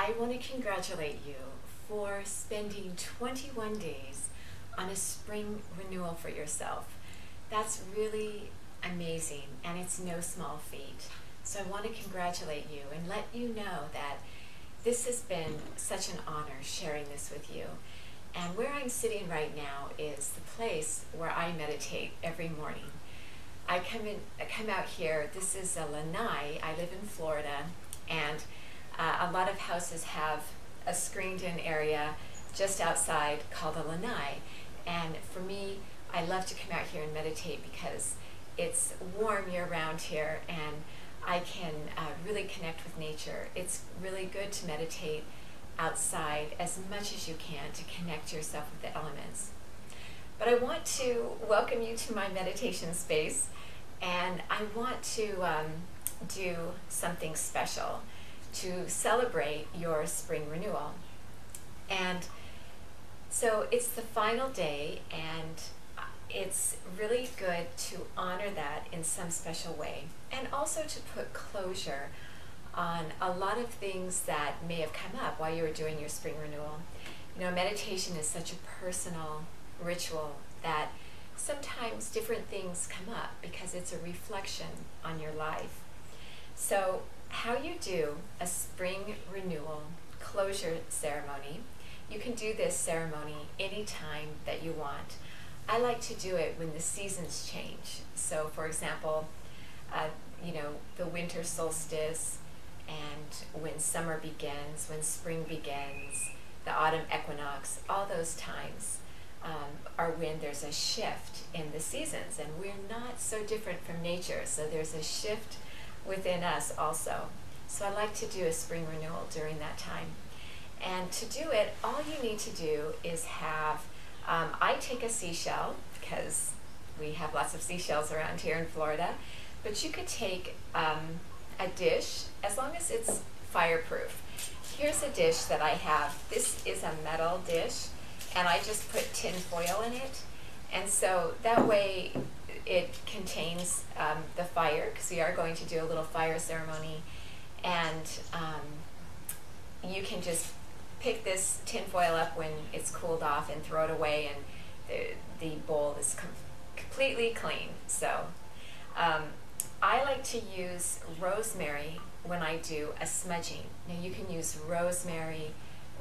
I want to congratulate you for spending 21 days on a spring renewal for yourself. That's really amazing, and it's no small feat. So I want to congratulate you and let you know that this has been such an honor sharing this with you. And where I'm sitting right now is the place where I meditate every morning. I come out here. This is a lanai. I live in Florida, and a lot of houses have a screened-in area just outside called a lanai. And for me, I love to come out here and meditate because it's warm year-round here, and I can really connect with nature. It's really good to meditate outside as much as you can to connect yourself with the elements. But I want to welcome you to my meditation space, and I want to do something special to celebrate your spring renewal. And so it's the final day, and it's really good to honor that in some special way, and also to put closure on a lot of things that may have come up while you were doing your spring renewal. You know, meditation is such a personal ritual that sometimes different things come up because it's a reflection on your life. So how you do a spring renewal closure ceremony, you can do this ceremony anytime that you want. I like to do it when the seasons change. So for example, you know, the winter solstice, and when summer begins, when spring begins, the autumn equinox, all those times are when there's a shift in the seasons, and we're not so different from nature, so there's a shift within us also. So I like to do a spring renewal during that time. And to do it, all you need to do is have, I take a seashell, because we have lots of seashells around here in Florida, but you could take a dish, as long as it's fireproof. Here's a dish that I have. This is a metal dish, and I just put tin foil in it, and so that way it contains the fire, because we are going to do a little fire ceremony, and you can just pick this tin foil up when it's cooled off and throw it away, and the bowl is completely clean. So I like to use rosemary when I do a smudging. Now you can use rosemary,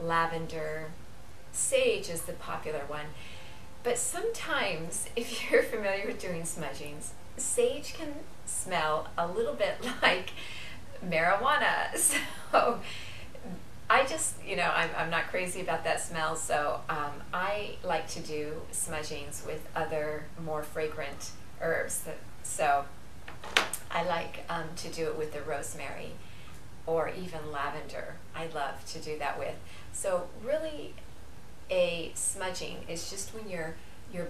lavender, sage is the popular one. But sometimes, if you're familiar with doing smudgings, sage can smell a little bit like marijuana. So I just, you know, I'm not crazy about that smell, so I like to do smudgings with other more fragrant herbs. So I like to do it with the rosemary or even lavender. I love to do that with. So really, a smudging is just when you're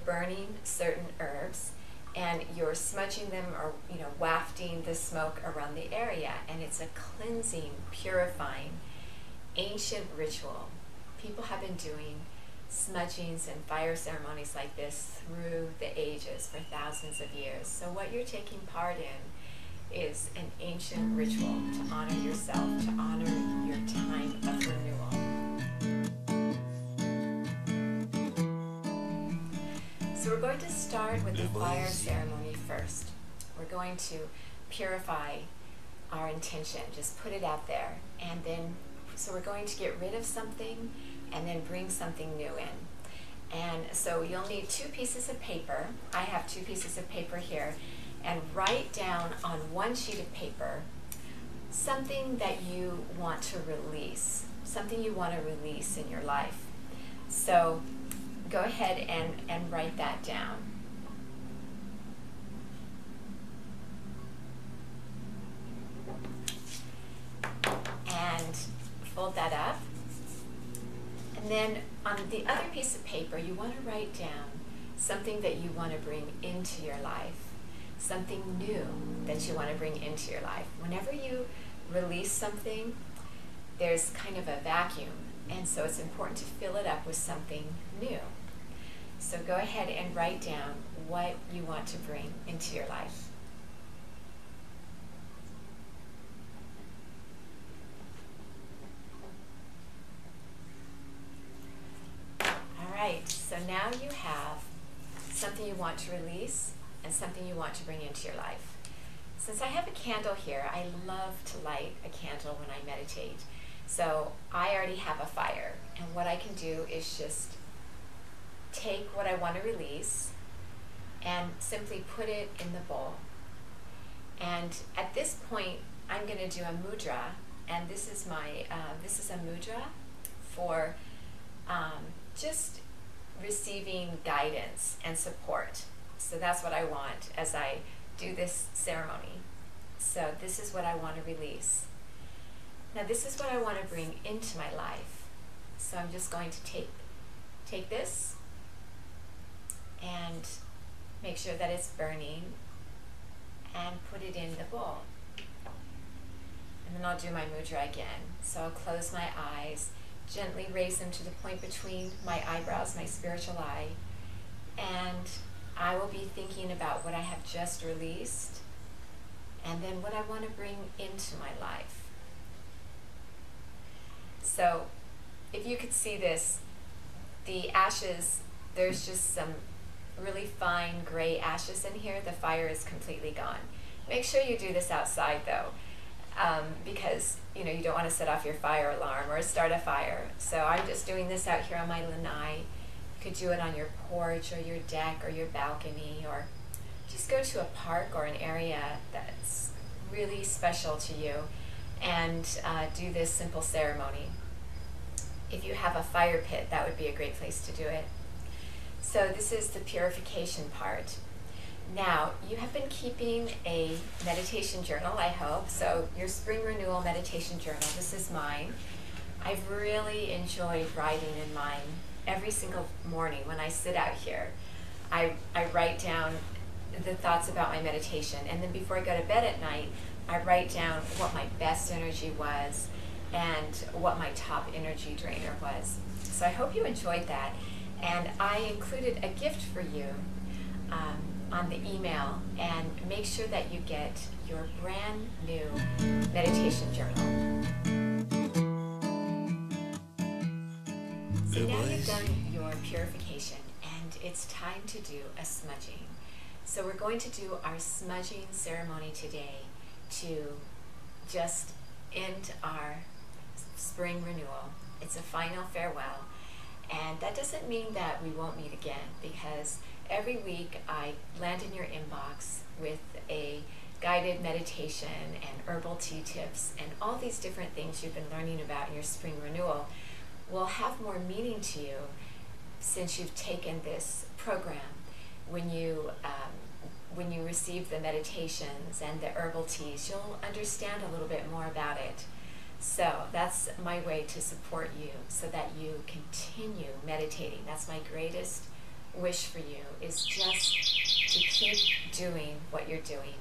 burning certain herbs and you're smudging them, or you know, wafting the smoke around the area, and it's a cleansing, purifying, ancient ritual. People have been doing smudgings and fire ceremonies like this through the ages for thousands of years. So what you're taking part in is an ancient ritual to honor yourself, to honor your time of renewal. So we're going to start with the fire ceremony first. We're going to purify our intention, just put it out there, and then so we're going to get rid of something and then bring something new in. And so you'll need 2 pieces of paper. I have 2 pieces of paper here, and write down on one sheet of paper something that you want to release, something you want to release in your life. So go ahead and write that down. And fold that up. And then on the other piece of paper, you want to write down something that you want to bring into your life, something new that you want to bring into your life. Whenever you release something, there's kind of a vacuum, and so it's important to fill it up with something new. So go ahead and write down what you want to bring into your life. So now you have something you want to release and something you want to bring into your life. Since I have a candle here, I love to light a candle when I meditate. So I already have a fire, and what I can do is just take what I want to release and simply put it in the bowl. And at this point, I'm going to do a mudra, and this is my this is a mudra for just receiving guidance and support. So that's what I want as I do this ceremony. So this is what I want to release. Now this is what I want to bring into my life. So I'm just going to take this and make sure that it's burning and put it in the bowl. And then I'll do my mudra again. So I'll close my eyes, gently raise them to the point between my eyebrows, my spiritual eye, and I will be thinking about what I have just released and then what I want to bring into my life. So if you could see this, the ashes, there's just some really fine gray ashes in here. The fire is completely gone. Make sure you do this outside though, because you don't want to set off your fire alarm or start a fire. So I'm just doing this out here on my lanai. You could do it on your porch or your deck or your balcony, or just go to a park or an area that's really special to you and do this simple ceremony. If you have a fire pit, that would be a great place to do it. So this is the purification part. Now, you have been keeping a meditation journal, I hope. So your Spring Renewal meditation journal, this is mine. I've really enjoyed writing in mine every single morning when I sit out here. I write down the thoughts about my meditation, and then before I go to bed at night, I write down what my best energy was and what my top energy drainer was. So I hope you enjoyed that. And I included a gift for you on the email, and make sure that you get your brand new meditation journal. So now you've done your purification, and it's time to do a smudging. So we're going to do our smudging ceremony today to just end our spring renewal. It's a final farewell. And that doesn't mean that we won't meet again, because every week I land in your inbox with a guided meditation and herbal tea tips, and all these different things you've been learning about in your spring renewal will have more meaning to you since you've taken this program. When you receive the meditations and the herbal teas, you'll understand a little bit more about it. So that's my way to support you so that you continue meditating. That's my greatest wish for you, is just to keep doing what you're doing.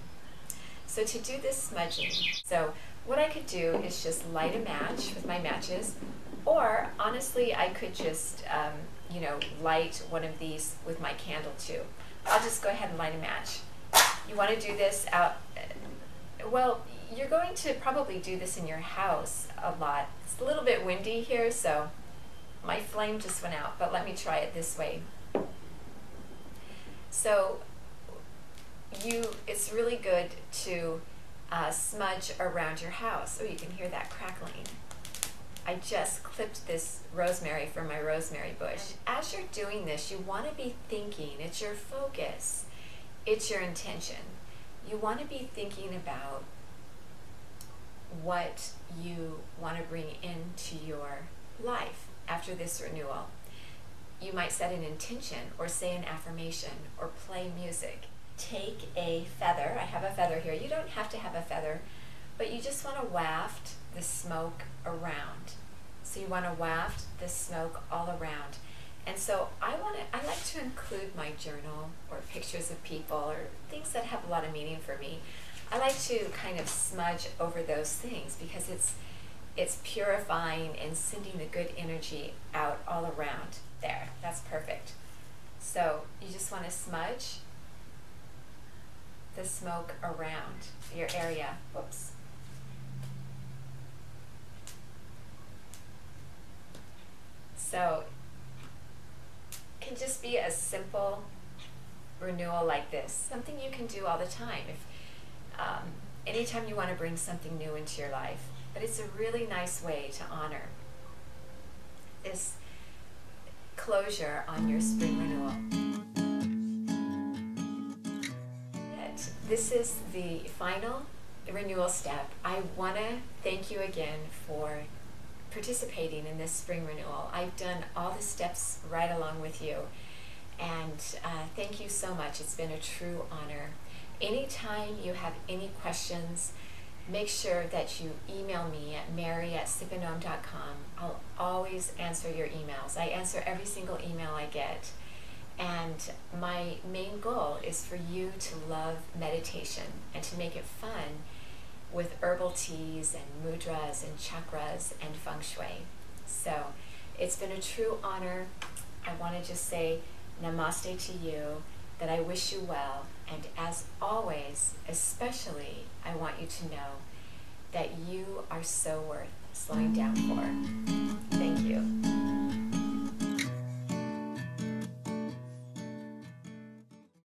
So to do this smudging, so what I could do is just light a match with my matches, or honestly I could just light one of these with my candle too. I'll just go ahead and light a match. You want to do this out, well, you're going to probably do this in your house a lot. It's a little bit windy here, so my flame just went out, but let me try it this way. So it's really good to smudge around your house. Oh, you can hear that crackling. I just clipped this rosemary from my rosemary bush. As you're doing this, you want to be thinking, it's your focus, it's your intention. You want to be thinking about what you want to bring into your life after this renewal. You might set an intention or say an affirmation or play music. Take a feather. I have a feather here. You don't have to have a feather, but you just want to waft the smoke around. So you want to waft the smoke all around. And so I like to include my journal or pictures of people or things that have a lot of meaning for me. I like to kind of smudge over those things because it's purifying and sending the good energy out all around. There, that's perfect. So you just want to smudge the smoke around your area. Whoops. So can just be a simple renewal like this, something you can do all the time. If anytime you want to bring something new into your life, but it's a really nice way to honor this closure on your spring renewal. This is the final renewal step. I want to thank you again for participating in this spring renewal. I've done all the steps right along with you, and thank you so much. It's been a true honor. Anytime you have any questions, make sure that you email me at mary@sipanome.com. I'll always answer your emails. I answer every single email I get. And my main goal is for you to love meditation and to make it fun with herbal teas and mudras and chakras and feng shui. So it's been a true honor. I want to just say namaste to you, that I wish you well, and as always, especially, I want you to know that you are so worth slowing down for. Thank you.